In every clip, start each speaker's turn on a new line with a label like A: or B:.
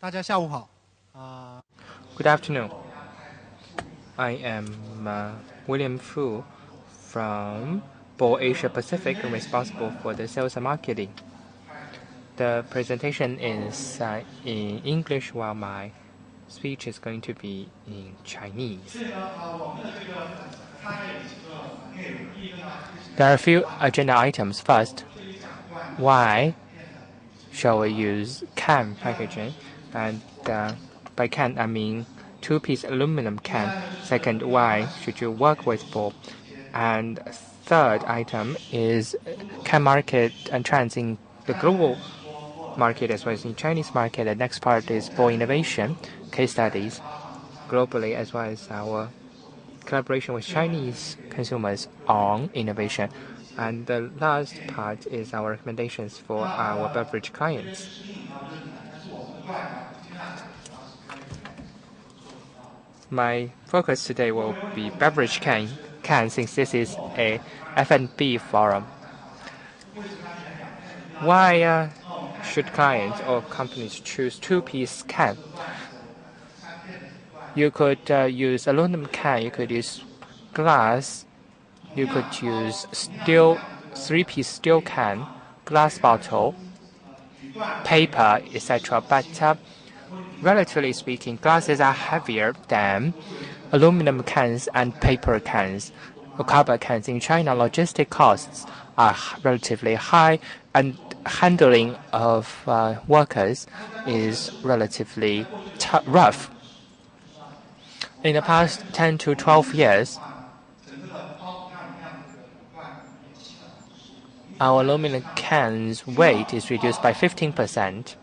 A: 大家下午好。
B: Good afternoon. I am William Fu from Board Asia Pacific, responsible for the sales and marketing. The presentation is in English, while my speech is going to be in Chinese. There are a few agenda items. First, why shall we use can packaging? And by can, I mean two-piece aluminum can. Second, why should you work with board? And third item is can market and trends in the global market as well as in Chinese market. The next part is board innovation, case studies globally, as well as our collaboration with Chinese consumers on innovation. And the last part is our recommendations for our beverage clients. My focus today will be beverage can since this is a F&B forum. Why should clients or companies choose two-piece can? You could use aluminum can, you could use glass, you could use steel, three-piece steel can, glass bottle, paper, etc. But relatively speaking, glasses are heavier than aluminum cans and paper cans or cardboard cans. In China, logistic costs are relatively high, and handling of workers is relatively rough. In the past 10 to 12 years, our aluminum cans weight is reduced by 15%.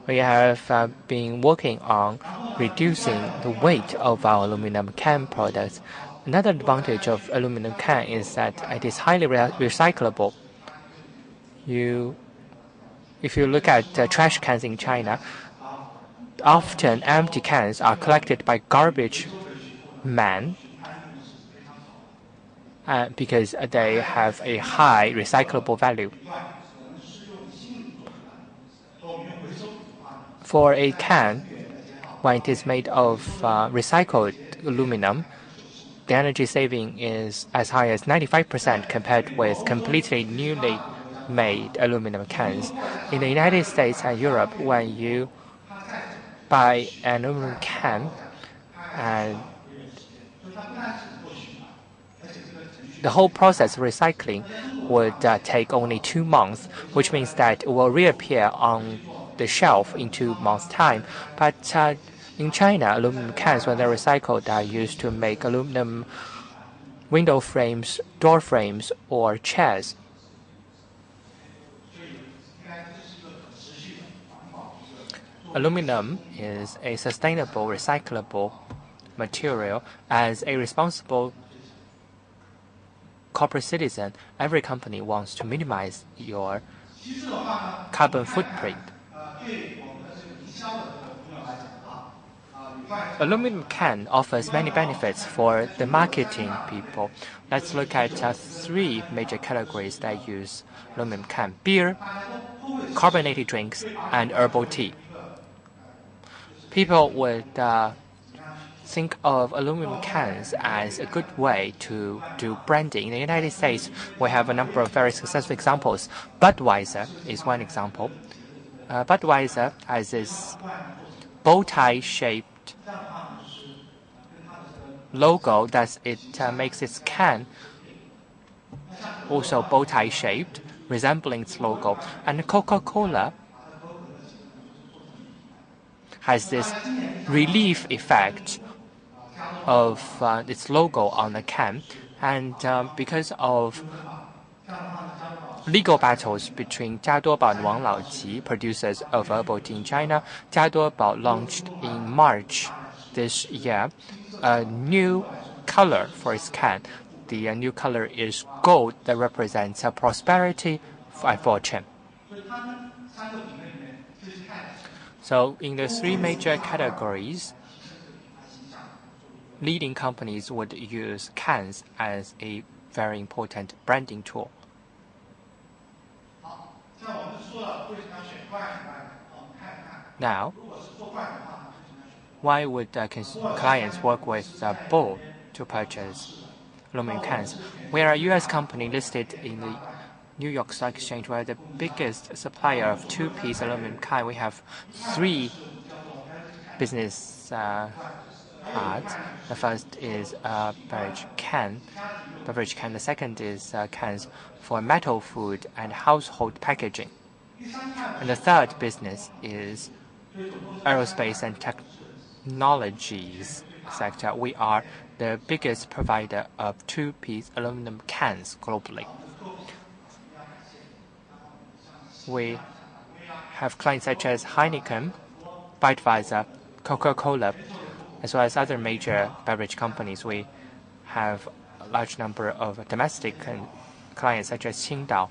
B: We have been working on reducing the weight of our aluminum can products. Another advantage of aluminum can is that it is highly recyclable. If you look at trash cans in China, often empty cans are collected by garbage men because they have a high recyclable value. For a can, when it is made of recycled aluminum, the energy saving is as high as 95% compared with completely newly made aluminum cans. In the United States and Europe, when you buy an aluminum can, and the whole process of recycling would take only 2 months, which means that it will reappear on the shelf in 2 months' time. But in China, aluminum cans, when they're recycled, are used to make aluminum window frames, door frames, or chairs. Aluminum is a sustainable, recyclable material. As a responsible corporate citizen, every company wants to minimize your carbon footprint. Aluminum can offers many benefits for the marketing people. Let's look at 3 major categories that use aluminum can: beer, carbonated drinks, and herbal tea. People would think of aluminum cans as a good way to do branding. In the United States, we have a number of very successful examples. Budweiser is one example. Budweiser has this bow tie shaped logo that it makes its can also bow tie shaped, resembling its logo. And Coca-Cola has this relief effect of its logo on the can, and because of legal battles between Jiaduobao and Wang Laoji, producers of herbal tea in China, Jiaduobao launched in March this year a new color for its can. The new color is gold, that represents prosperity and fortune. So in the 3 major categories, leading companies would use cans as a very important branding tool. Now, Why would clients work with Ball to purchase aluminum cans? We are a U.S. company listed in the New York Stock Exchange. We're the biggest supplier of two-piece aluminum can. We have three business parts. The first is beverage can. The second is cans for metal food and household packaging. And the third business is aerospace and technologies sector. We are the biggest provider of two-piece aluminum cans globally. We have clients such as Heineken, Budweiser, Coca-Cola, as well as other major beverage companies. We have a large number of domestic clients such as Qingdao,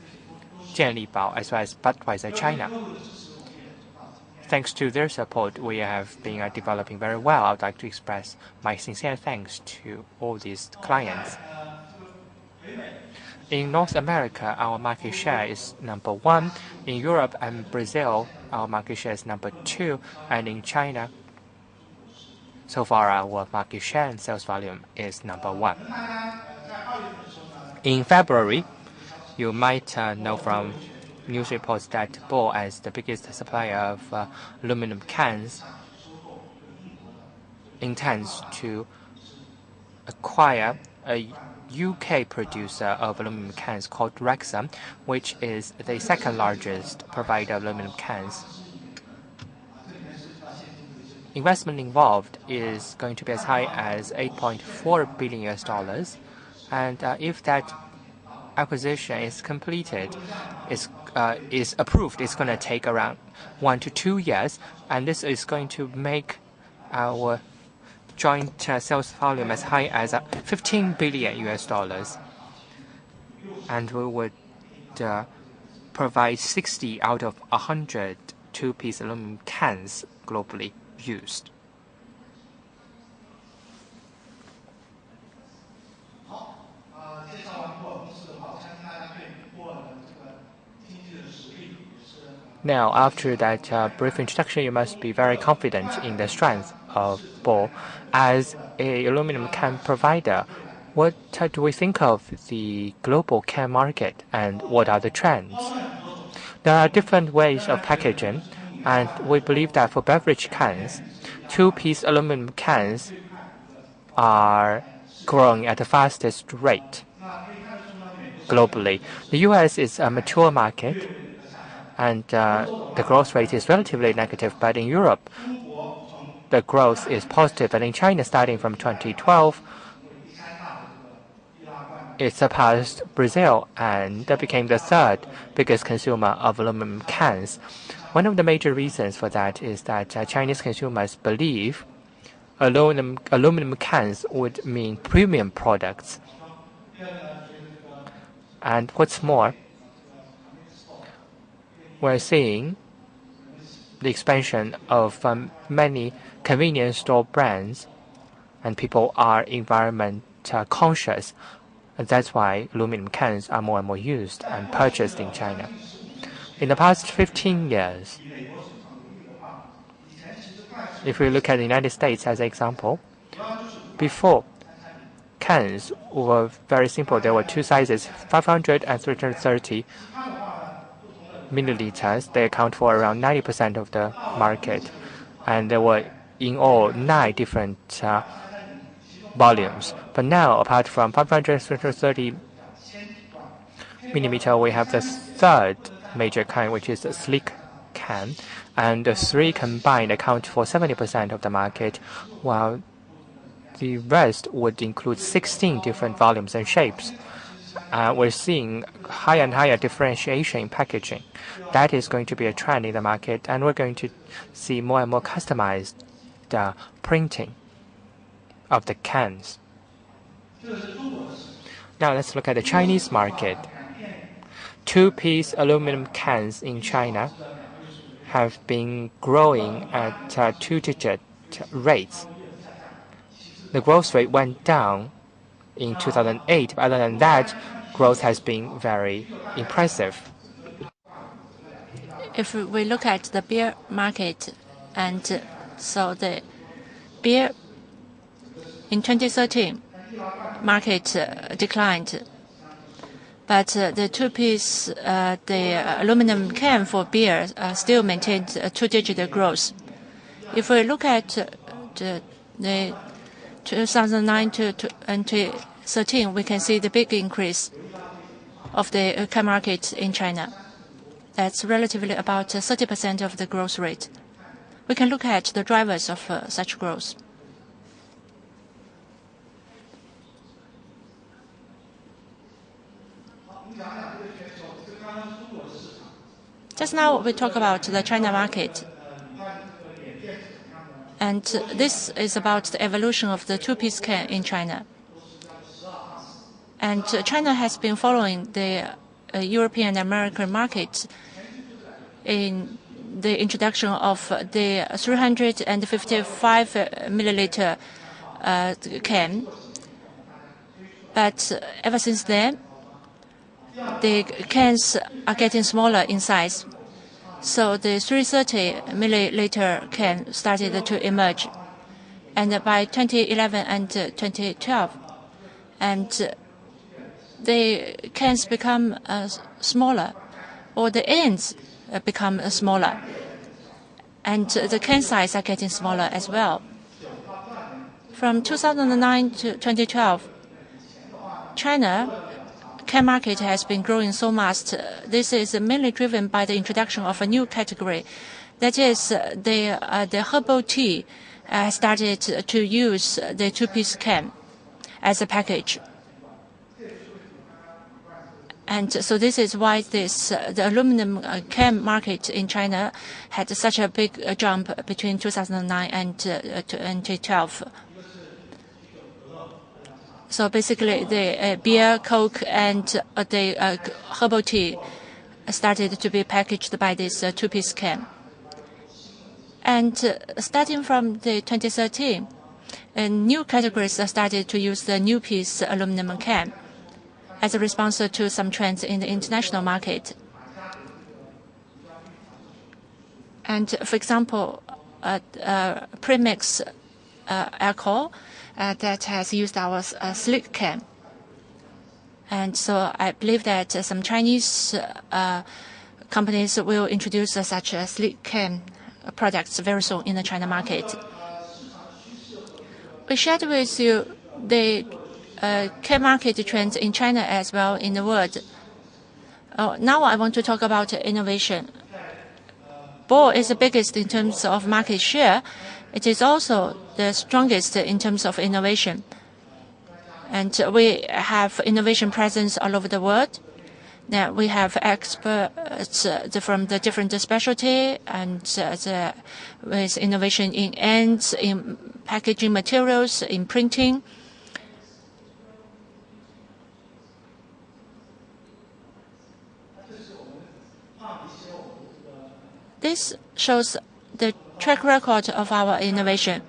B: Jianlibao, as well as Budweiser China. Thanks to their support, we have been developing very well. I would like to express my sincere thanks to all these clients. In North America, our market share is #1. In Europe and Brazil, our market share is #2. And in China, so far our market share and sales volume is #1. In February, you might know from news reports that Ball, as the biggest supplier of aluminum cans, intends to acquire a UK producer of aluminum cans called Rexam, which is the second largest provider of aluminum cans. Investment involved is going to be as high as $8.4 billion, and if that acquisition is completed, is approved, it's going to take around 1 to 2 years, and this is going to make our joint sales volume as high as $15 billion, and we would provide 60 out of 100 two-piece aluminum cans globally used. Now, after that brief introduction, you must be very confident in the strength of Ball. As an aluminum can provider, what do we think of the global can market and what are the trends? There are different ways of packaging, and we believe that for beverage cans, two-piece aluminum cans are growing at the fastest rate globally. The U.S. is a mature market, and the growth rate is relatively negative, but in Europe, the growth is positive. And in China, starting from 2012, it surpassed Brazil and became the third biggest consumer of aluminum cans. One of the major reasons for that is that Chinese consumers believe aluminum cans would mean premium products. And what's more, we're seeing the expansion of many convenience store brands, and people are environment conscious. And that's why aluminum cans are more and more used and purchased in China. In the past 15 years, if we look at the United States as an example, before, cans were very simple. There were two sizes, 500 and 330 milliliters. They account for around 90% of the market, and there were in all 9 different volumes. But now, apart from 500 and 330 millimeter, we have the third major can, which is the sleek can, and the 3 combined account for 70% of the market, while the rest would include 16 different volumes and shapes. We're seeing higher and higher differentiation in packaging. That is going to be a trend in the market, and we're going to see more and more customized printing of the cans. Now let's look at the Chinese market. Two-piece aluminum cans in China have been growing at 2-digit rates. The growth rate went down in 2008, but other than that, growth has been very impressive.
A: If we look at the beer market and So the beer in 2013 market declined, but the two-piece, the aluminum can for beer still maintained a two-digit growth. If we look at the 2009 to 2013, we can see the big increase of the can market in China. That's relatively about 30% of the growth rate. We can look at the drivers of such growth. Just now we talk about the China market. And this is about the evolution of the two-piece can in China. And China has been following the European and American market in the introduction of the 355 milliliter can. But ever since then, the cans are getting smaller in size. So the 330 milliliter can started to emerge. And by 2011 and 2012, and the cans become smaller, or the ends become smaller. And the can size are getting smaller as well. From 2009 to 2012, China can market has been growing so much. This is mainly driven by the introduction of a new category. That is, the herbal tea started to use the two-piece can as a package. And so this is why the aluminum can market in China had such a big jump between 2009 and 2012. So basically, the beer, Coke, and the herbal tea started to be packaged by this two-piece can. And starting from the 2013, new categories started to use the new-piece aluminum can as a response to some trends in the international market. And for example, premix alcohol that has used our slick can. And so I believe that some Chinese companies will introduce such slick can products very soon in the China market. We shared with you the can market trends in China as well in the world. Now I want to talk about innovation. Ball is the biggest in terms of market share. It is also the strongest in terms of innovation. And we have innovation presence all over the world. Now we have experts from the different specialty and with innovation in ends, in packaging materials, in printing. This shows the track record of our innovation.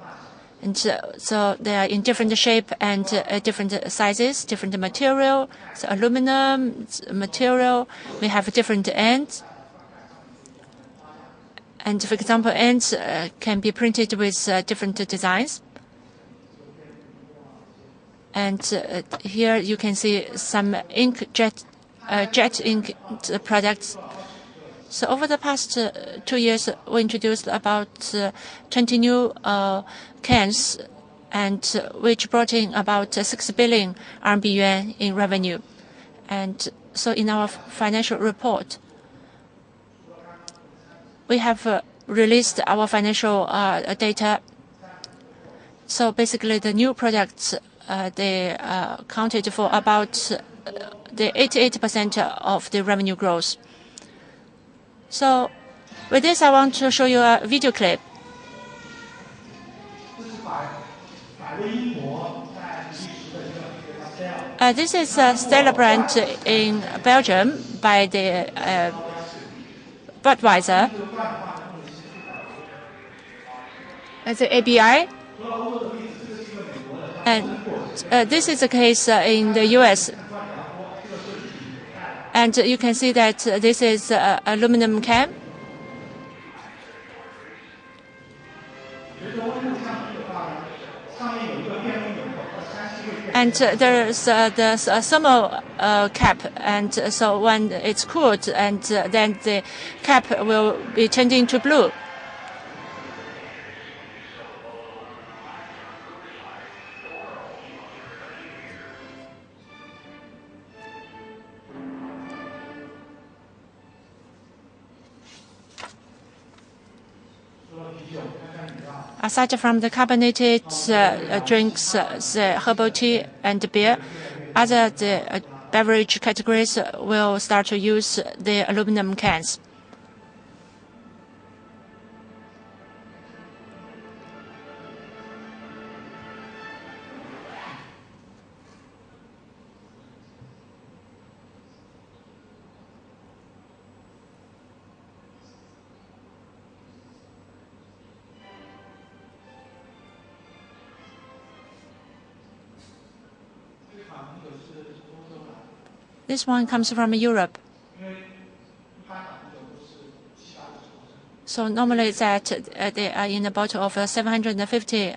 A: And so they are in different shape and different sizes, different material. So aluminum material, we have different ends. And for example, ends can be printed with different designs. And here you can see some jet ink products. So over the past 2 years, we introduced about 20 new cans, and which brought in about 6 billion RMB yuan in revenue. And so in our financial report, we have released our financial data. So basically, the new products, they accounted for about the 88% of the revenue growth. So with this, I want to show you a video clip. This is a Stella brand in Belgium by the Budweiser. It's the ABI. And this is a case in the US. And you can see that this is aluminum can. And there's the thermal cap, and so when it's cooled, and then the cap will be changing to blue. Aside from the carbonated drinks, the herbal tea and beer, other beverage categories will start to use the aluminum cans. This one comes from Europe. So normally that they are in a bottle of 750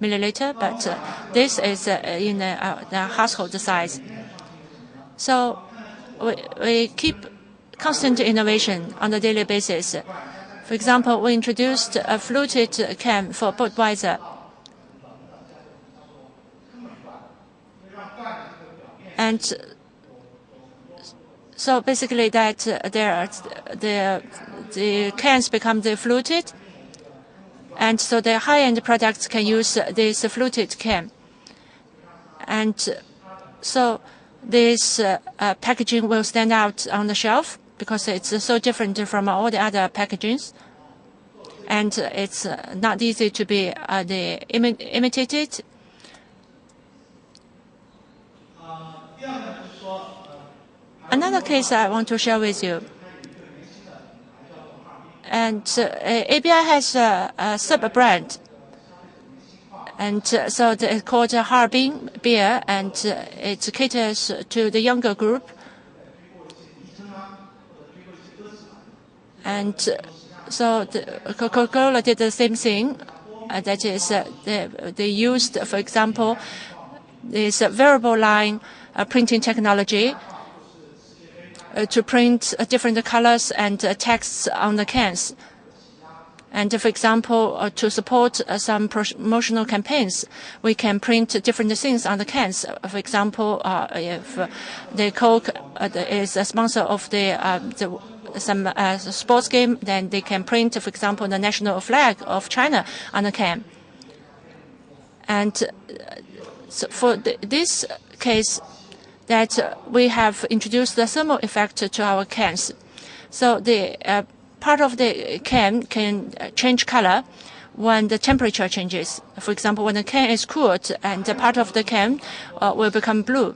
A: milliliter, but this is in the household size. So we keep constant innovation on a daily basis. For example, we introduced a fluted can for Budweiser. And so basically that the cans become fluted, and so the high-end products can use this fluted can. And so this packaging will stand out on the shelf because it's so different from all the other packagings. And it's not easy to be imitated. Another case I want to share with you. And ABI has a sub-brand. And so it's called Harbin Beer, and it caters to the younger group. And so Coca-Cola did the same thing. That is, they used, for example, this variable line printing technology to print different colors and texts on the cans. And for example, to support some promotional campaigns, we can print different things on the cans. For example, if the Coke is a sponsor of some sports game, then they can print, for example, the national flag of China on the can. And so for this case, that we have introduced the thermal effect to our cans. So the part of the can change color when the temperature changes. For example, when the can is cooled, and the part of the can will become blue.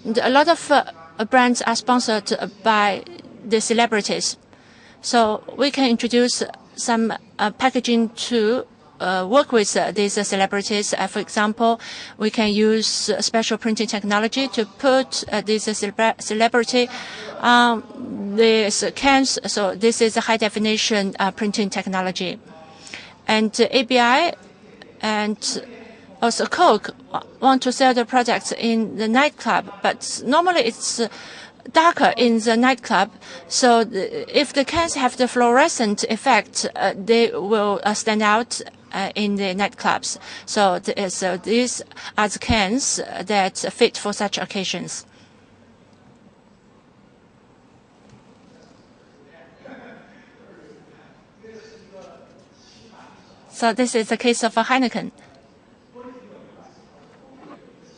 A: And a lot of brands are sponsored by the celebrities. So we can introduce some packaging to work with these celebrities. For example, we can use special printing technology to put this celebrity on these cans. So this is a high-definition printing technology. And ABI and also Coke want to sell their products in the nightclub, but normally it's darker in the nightclub. So if the cans have the fluorescent effect, they will stand out in the nightclubs. So these are the cans that fit for such occasions. So this is the case of a Heineken.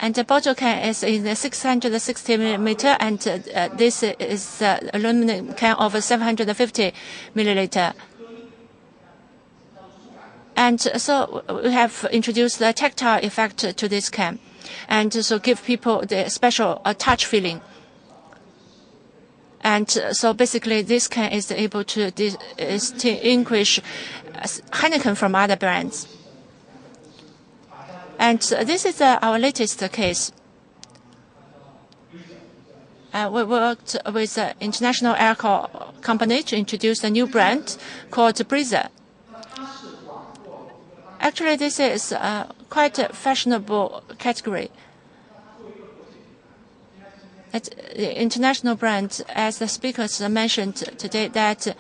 A: And the bottle can is in the 660 milliliter, and this is the aluminum can of 750 milliliter. And so we have introduced the tactile effect to this can, and so give people the special touch feeling. And so basically this can is able to distinguish Heineken from other brands. And this is our latest case. We worked with an international alcohol company to introduce a new brand called Breezer. Actually, this is quite a fashionable category. It's international brand, as the speakers mentioned today, that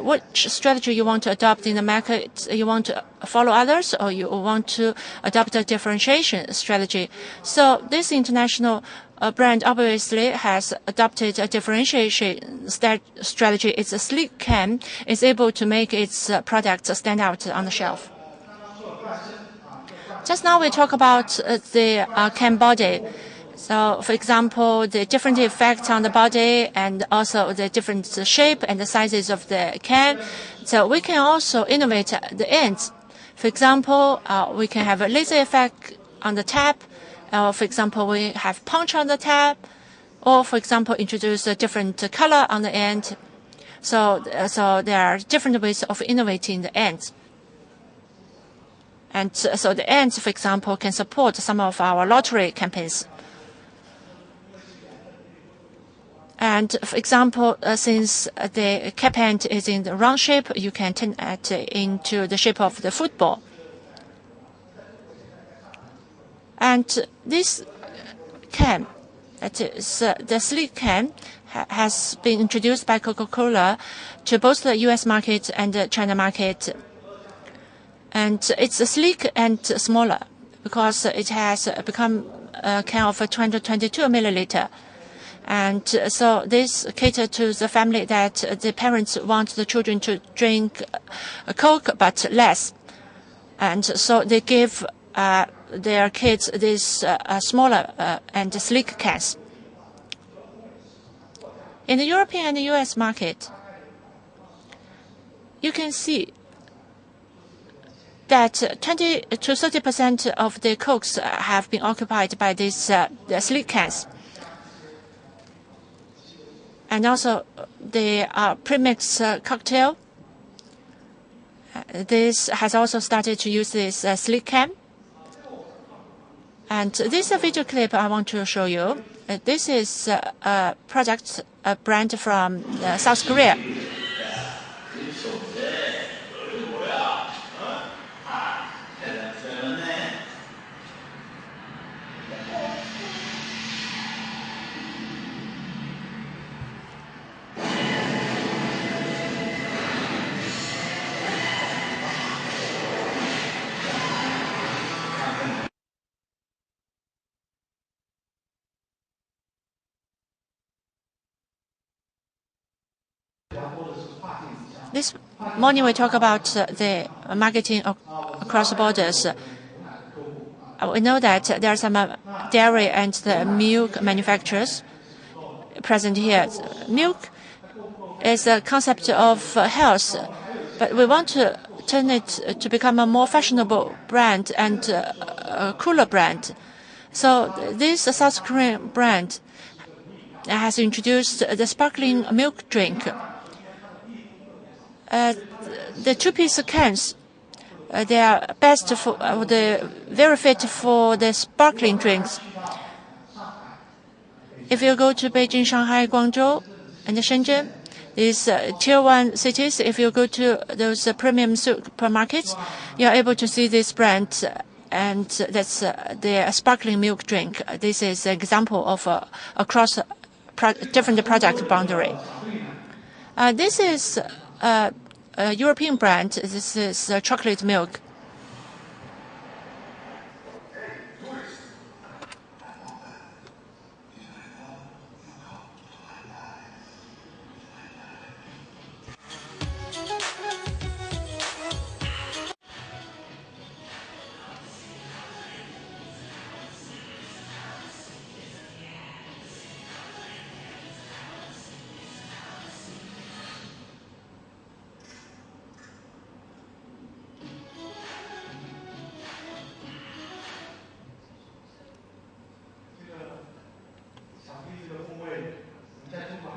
A: which strategy you want to adopt in the market, you want to follow others, or you want to adopt a differentiation strategy. So this international brand obviously has adopted a differentiation strategy. It's a sleek can is able to make its products stand out on the shelf. Just now we talk about the can body. So, for example, the different effects on the body and also the different shape and the sizes of the can. So we can also innovate the ends. For example, we can have a laser effect on the tap. For example, we have punch on the tap. Or, for example, introduce a different color on the end. So there are different ways of innovating the ends. And so the ends, for example, can support some of our lottery campaigns. And for example, since the cap end is in the round shape, you can turn it into the shape of the football. And this can, that is the sleek can, has been introduced by Coca-Cola to both the U.S. market and the China market. And it's sleek and smaller because it has become a can of 222 milliliter. And so this caters to the family that the parents want the children to drink Coke but less. And so they give their kids these smaller and sleek cans. In the European and the U.S. market, you can see that 20 to 30% of the Cokes have been occupied by these the sleek cans. And also the premix cocktail. This has also started to use this sleek can. And this video clip I want to show you. This is a product, a brand from South Korea. This morning we talk about the marketing across borders. We know that there are some dairy and the milk manufacturers present here. Milk is a concept of health, but we want to turn it to become a more fashionable brand and a cooler brand. So this South Korean brand has introduced the sparkling milk drink. The two-piece cans, they are best for very fit for the sparkling drinks. If you go to Beijing, Shanghai, Guangzhou, and Shenzhen, these tier 1 cities, if you go to those premium supermarkets, you are able to see this brand, and that's the sparkling milk drink. This is an example of across different product boundary. This is a European brand. This is chocolate milk.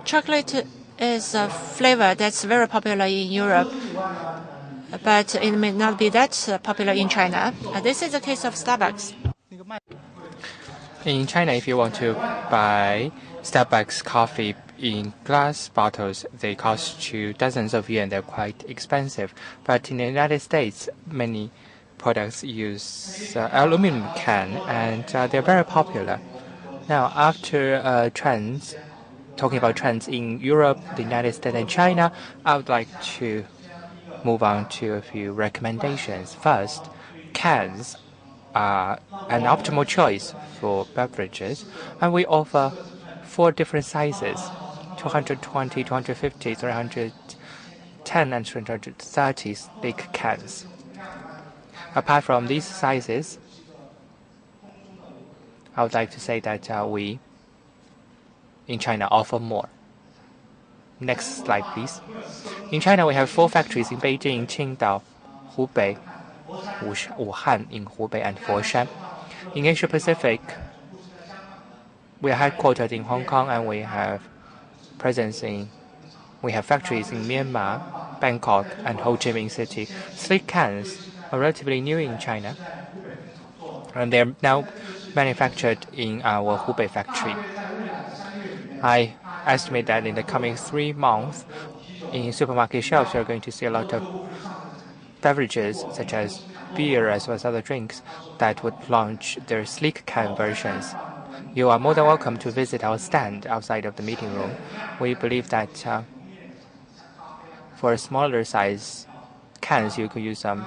A: Chocolate is a flavor that's very popular in Europe, but it may not be that popular in China. This is the case of Starbucks.
B: In China, if you want to buy Starbucks coffee in glass bottles, they cost you dozens of yuan. They're quite expensive. But in the United States, many products use aluminum can, and they're very popular. Now, after talking about trends in Europe, the United States, and China, I would like to move on to a few recommendations. First, cans are an optimal choice for beverages, and we offer 4 different sizes: 220, 250, 310, and 330 thick cans. Apart from these sizes, I would like to say that we in China offer more. Next slide, please. In China, we have 4 factories in Beijing, Qingdao, Hubei, Wuhan in Hubei, and Foshan. In Asia Pacific, we are headquartered in Hong Kong, and we have factories in Myanmar, Bangkok, and Ho Chi Minh City. Sleek cans are relatively new in China, and they are now manufactured in our Hubei factory. I estimate that in the coming 3 months, in supermarket shelves, you're going to see a lot of beverages such as beer as well as other drinks that would launch their sleek can versions. You are more than welcome to visit our stand outside of the meeting room. We believe that for smaller size cans, you could use them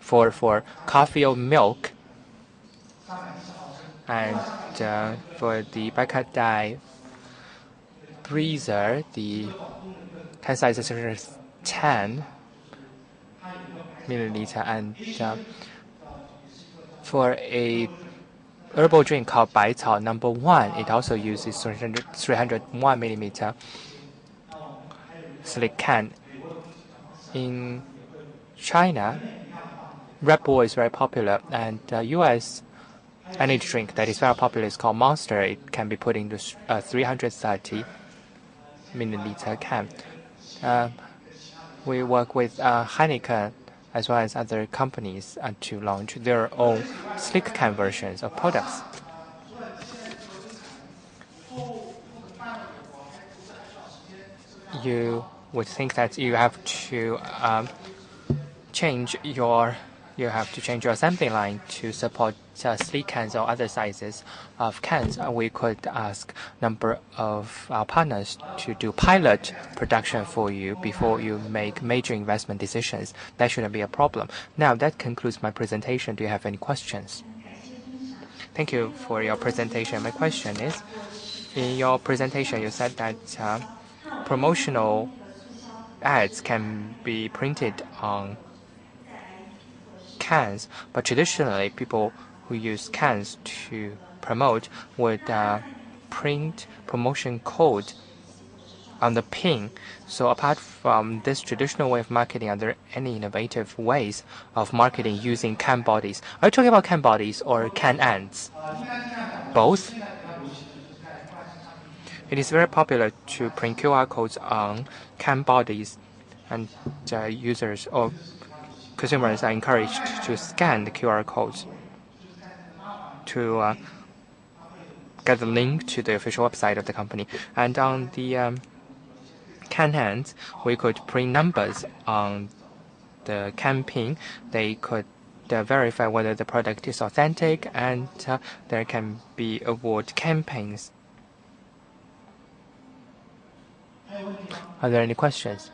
B: for coffee or milk, and for the Baikadai breezer, the can size is 10 milliliter, and for a herbal drink called Baicao number 1, it also uses 301 millimeter sleek can. In China, Red Bull is very popular, and U.S. energy drink that is very popular is called Monster. It can be put into 330 milliliter can. We work with Heineken as well as other companies to launch their own sleek can versions of products. You would think that you have to change your assembly line to support sleek cans or other sizes of cans. We could ask a number of our partners to do pilot production for you before you make major investment decisions. That shouldn't be a problem. Now, that concludes my presentation. Do you have any questions? Thank you for your presentation. My question is, in your presentation, you said that promotional ads can be printed on cans, but traditionally people who use cans to promote would print promotion code on the pin. So apart from this traditional way of marketing, are there any innovative ways of marketing using can bodies? Are you talking about can bodies or can ends? Both? It is very popular to print QR codes on can bodies, and users or consumers are encouraged to scan the QR codes to get the link to the official website of the company. And on the can ends, we could print numbers on the can pin. They could verify whether the product is authentic, and there can be award campaigns. Are there any questions?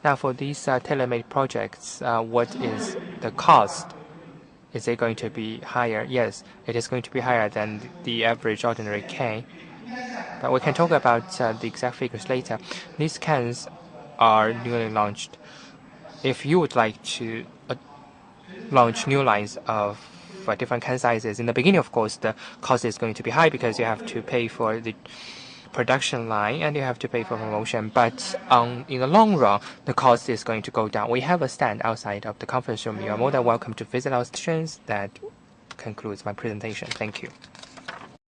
B: Now, for these tailor-made projects, what is the cost? Is it going to be higher? Yes, it is going to be higher than the average ordinary can. But we can talk about the exact figures later. These cans are newly launched. If you would like to launch new lines of different can sizes, in the beginning, of course, the cost is going to be high because you have to pay for the production line and you have to pay for promotion. But in the long run, the cost is going to go down. We have a stand outside of the conference room. You are more than welcome to visit our stations. That concludes my presentation. Thank you.